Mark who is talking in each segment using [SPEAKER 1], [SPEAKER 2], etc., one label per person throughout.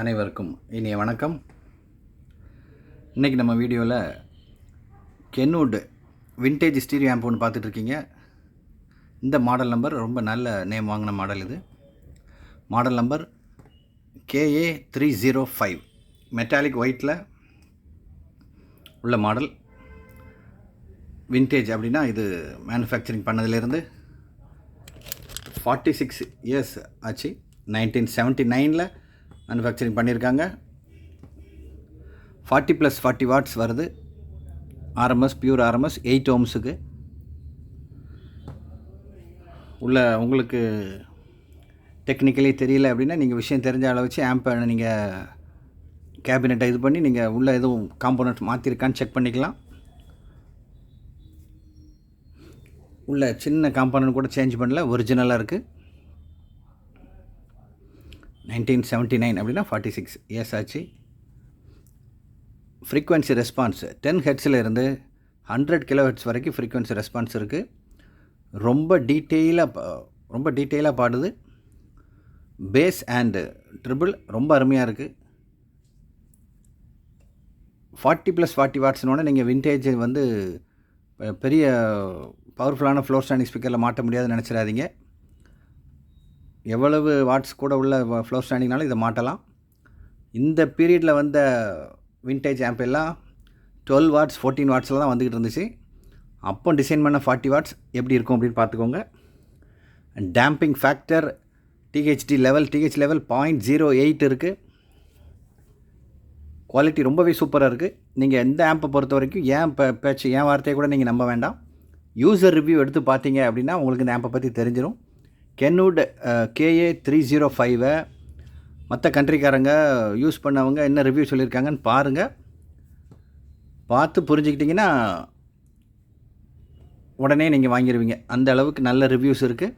[SPEAKER 1] அனைவருக்கும் இனிய வணக்கம். இன்றைக்கி நம்ம வீடியோவில் கென்வுட் விண்டேஜ் ஸ்டீரியோ ஆம்ப் ஒன்று பார்த்துட்ருக்கீங்க. இந்த மாடல் நம்பர் ரொம்ப நல்ல நேம் வாங்கின மாடல். இது மாடல் நம்பர் KA305 மெட்டாலிக் ஒயிட்டில் உள்ள மாடல். விண்டேஜ் அப்படின்னா இது மேனுஃபேக்சரிங் பண்ணதிலேருந்து 46 இயர்ஸ் ஆச்சு. 1979 மேனுஃபேக்சரிங் பண்ணியிருக்காங்க. 40+40 வாட்ஸ் வருது. RMS பியூர் RMS 8 ohmஸுக்கு உள்ள. உங்களுக்கு டெக்னிக்கலி தெரியல அப்படின்னா நீங்கள் விஷயம் தெரிஞ்ச அளவு வச்சு ஆம்பை நீங்கள் கேபினெட்டை இது பண்ணி நீங்கள் உள்ளே எதுவும் காம்போனன்ட் மாற்றிருக்கான்னு செக் பண்ணிக்கலாம். உள்ள சின்ன காம்போனன்ட் கூட சேஞ்ச் பண்ணல, ஒரிஜினலாக இருக்குது. 1979 அப்படின்னா 46 இயர்ஸ் ஆச்சு. ஃப்ரீக்வன்சி ரெஸ்பான்ஸ் 10 ஹெர்ட்ஸில் இருந்து 100 kHz வரைக்கும் ஃப்ரீக்வன்சி ரெஸ்பான்ஸ் இருக்குது. ரொம்ப டீட்டெயிலாக பாடுது. பேஸ் அண்டு ட்ரிபிள் ரொம்ப அருமையாக இருக்குது. 40+40 வாட்ஸ்னோட நீங்கள் விண்டேஜ் வந்து பெரிய பவர்ஃபுல்லான ஃப்ளோர் ஸ்டாண்டிங் ஸ்பீக்கரில் மாட்ட முடியாதுன்னு நினச்சிடாதீங்க. எவ்வளவு வாட்ஸ் கூட உள்ள ஃப்ளோர் ஸ்டாண்டிங்னாலும் இதை மாட்டலாம். இந்த பீரியடில் வந்த விண்டேஜ் ஆம்ப் எல்லாம் 12 வாட்ஸ் 14 வாட்ஸில் தான் வந்துக்கிட்டு இருந்துச்சு. அப்போ டிசைன் பண்ண 40 வாட்ஸ் எப்படி இருக்கும் அப்படின்னு பார்த்துக்கோங்க. டேம்பிங் ஃபேக்டர் TH லெவல் 0.08 இருக்குது. குவாலிட்டி ரொம்பவே சூப்பராக இருக்குது. நீங்கள் எந்த ஆம்பை பொறுத்த வரைக்கும் ஏன் வார்த்தையை கூட நீங்கள் நம்ப வேண்டாம். யூசர் ரிவ்யூ எடுத்து பார்த்தீங்க அப்படின்னா உங்களுக்கு இந்த ஆம்பை பற்றி தெரிஞ்சிடும். கென்வுட் KA305 மற்ற கண்ட்ரிக்காரங்க யூஸ் பண்ணவங்க என்ன ரிவ்யூ சொல்லியிருக்காங்கன்னு பாருங்கள். பார்த்து புரிஞ்சுக்கிட்டிங்கன்னா உடனே நீங்கள் வாங்கிடுவீங்க. அந்த அளவுக்கு நல்ல ரிவ்யூஸ் இருக்குது.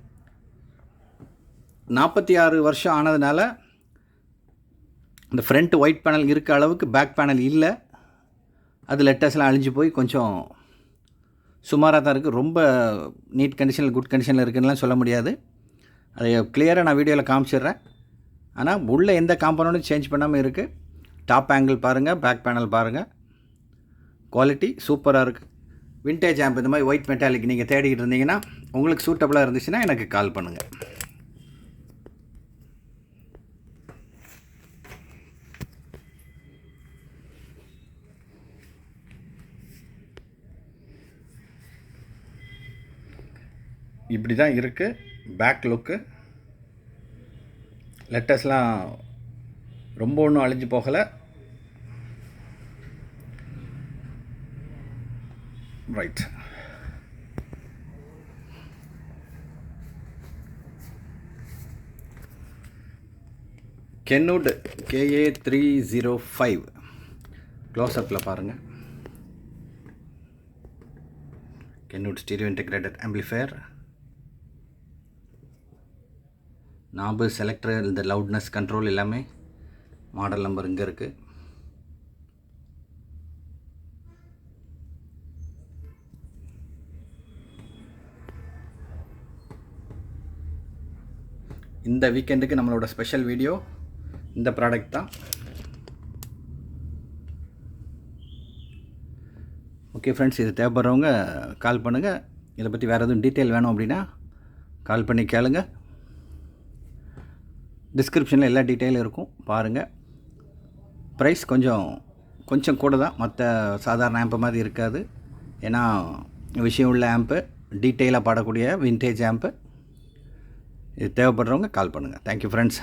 [SPEAKER 1] 46 வருஷம் ஆனதுனால இந்த ஃப்ரண்ட் ஒயிட் பேனல் இருக்க அளவுக்கு பேக் பேனல் இல்லை. அது லெட்டர்ஸ்லாம் அழிஞ்சு போய் கொஞ்சம் சுமாராக தான் இருக்குது. ரொம்ப நீட் கண்டிஷனில் குட் கண்டிஷனில் இருக்குதுன்னெலாம் சொல்ல முடியாது. அதை கிளியராக நான் வீடியோவில் காமிச்சிடுறேன். ஆனால் உள்ளே எந்த காம்பனண்ட்டும் சேஞ்ச் பண்ணாமல் இருக்குது. டாப் ஆங்கிள் பாருங்கள், பேக் பேனல் பாருங்கள். குவாலிட்டி சூப்பராக இருக்குது. விண்டேஜ் ஆம்ப் இந்த மாதிரி ஒயிட் மெட்டாலிக் நீங்கள் தேடிக்கிட்டு இருந்தீங்கன்னா உங்களுக்கு சூட்டபுளாக இருந்துச்சுன்னா எனக்கு கால் பண்ணுங்கள். இப்படி தான் இருக்குது பேக் லுக்கு. லெட்டர்ஸ்லாம் ரொம்ப ஒன்றும் அழிஞ்சு போகலை. ரைட். கென்வுட் KA305 க்ளோஸ்அப்பில் பாருங்கள். Kenwood stereo integrated amplifier. Knob, selector, இந்த லவுட்னஸ் கண்ட்ரோல் எல்லாமே. மாடல் நம்பர் இங்கே இருக்குது. இந்த வீக்கெண்டுக்கு நம்மளோட ஸ்பெஷல் வீடியோ இந்த ப்ராடக்ட் தான். ஓகே ஃப்ரெண்ட்ஸ், இது தேவைப்படுறவங்க கால் பண்ணுங்கள். இதை பற்றி வேறு எதுவும் டீட்டெயில் வேணும் அப்படின்னா கால் பண்ணி கேளுங்க. டிஸ்கிரிப்ஷனில் எல்லா டீட்டெயிலும் இருக்கும், பாருங்கள். ப்ரைஸ் கொஞ்சம் கூட தான். மற்ற சாதாரண ஆம்பு மாதிரி இருக்காது. ஏன்னா விஷயம் உள்ள ஆம்பு, டீட்டெயிலாக பாடக்கூடிய விண்டேஜ் ஆம்பு. இது தேவைப்படுறவங்க கால் பண்ணுங்கள். Thank you friends.